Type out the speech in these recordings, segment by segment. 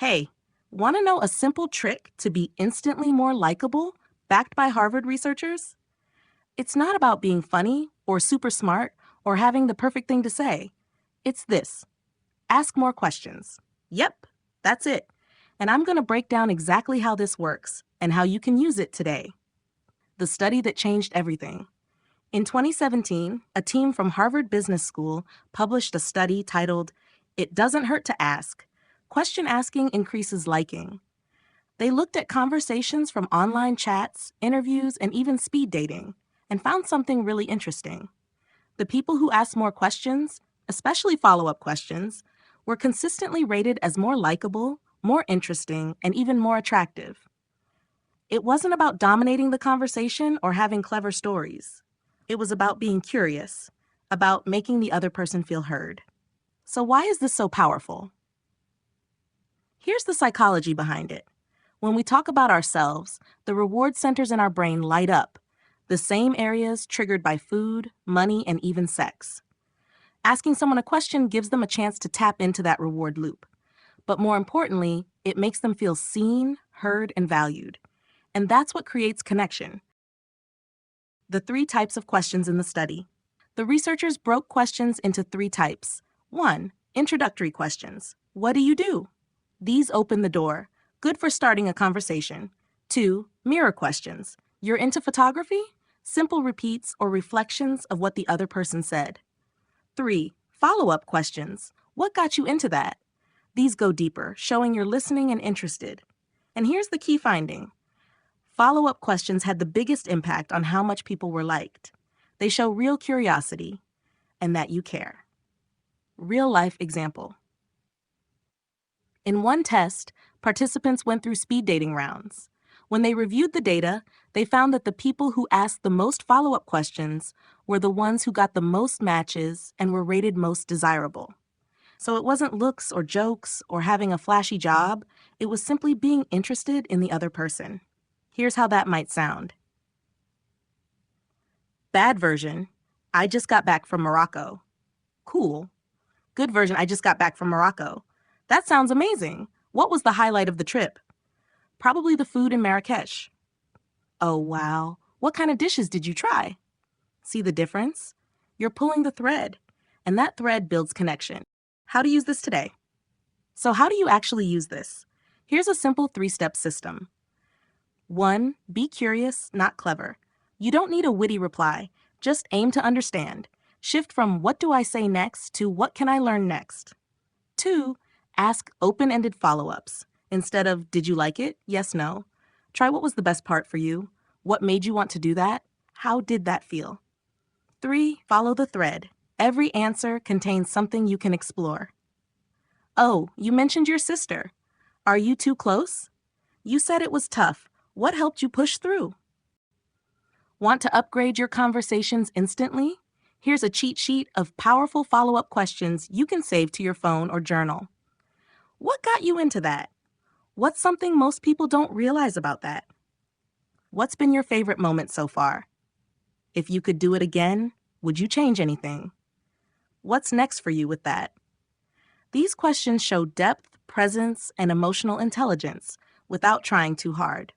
Hey, want to know a simple trick to be instantly more likable, backed by Harvard researchers? It's not about being funny or super smart or having the perfect thing to say. It's this: ask more questions. Yep, that's it. And I'm going to break down exactly how this works and how you can use it today. The study that changed everything. In 2017, a team from Harvard Business School published a study titled, "It Doesn't Hurt to Ask. Question Asking Increases Liking." They looked at conversations from online chats, interviews, and even speed dating, and found something really interesting. The people who asked more questions, especially follow-up questions, were consistently rated as more likable, more interesting, and even more attractive. It wasn't about dominating the conversation or having clever stories. It was about being curious, about making the other person feel heard. So why is this so powerful? Here's the psychology behind it. When we talk about ourselves, the reward centers in our brain light up, the same areas triggered by food, money, and even sex. Asking someone a question gives them a chance to tap into that reward loop. But more importantly, it makes them feel seen, heard, and valued. And that's what creates connection. The 3 types of questions in the study. The researchers broke questions into 3 types. 1. Introductory questions. What do you do? These open the door. Good for starting a conversation. 2. Mirror questions. You're into photography? Simple repeats or reflections of what the other person said. 3. Follow-up questions. What got you into that? These go deeper, showing you're listening and interested. And here's the key finding. Follow-up questions had the biggest impact on how much people were liked. They show real curiosity and that you care. Real-life example. In one test, participants went through speed dating rounds. When they reviewed the data, they found that the people who asked the most follow-up questions were the ones who got the most matches and were rated most desirable. So it wasn't looks or jokes or having a flashy job, it was simply being interested in the other person. Here's how that might sound. Bad version: I just got back from Morocco. Cool. Good version: I just got back from Morocco. That sounds amazing. What was the highlight of the trip? Probably the food in Marrakesh. Oh, wow. What kind of dishes did you try? See the difference? You're pulling the thread, and that thread builds connection. How to use this today. So how do you actually use this? Here's a simple 3-step system. 1. Be curious, not clever. You don't need a witty reply. Just aim to understand. Shift from what do I say next to what can I learn next. 2. Ask open-ended follow-ups. Instead of did you like it? Yes, no. Try what was the best part for you. What made you want to do that? How did that feel? 3. Follow the thread. Every answer contains something you can explore. Oh, you mentioned your sister. Are you too close? You said it was tough. What helped you push through? Want to upgrade your conversations instantly? Here's a cheat sheet of powerful follow-up questions you can save to your phone or journal. What got you into that? What's something most people don't realize about that? What's been your favorite moment so far? If you could do it again, would you change anything? What's next for you with that? These questions show depth, presence, and emotional intelligence without trying too hard.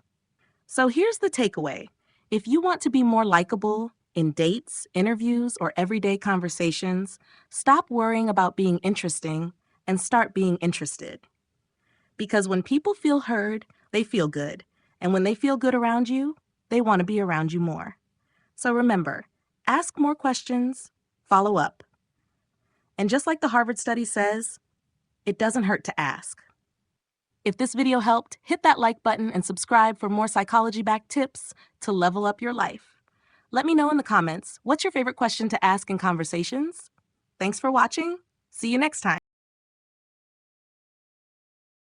So here's the takeaway. If you want to be more likable in dates, interviews, or everyday conversations, stop worrying about being interesting and start being interested. Because when people feel heard, they feel good. And when they feel good around you, they want to be around you more. So remember, ask more questions, follow up. And just like the Harvard study says, it doesn't hurt to ask. If this video helped, hit that like button and subscribe for more psychology-backed tips to level up your life. Let me know in the comments, what's your favorite question to ask in conversations? Thanks for watching. See you next time.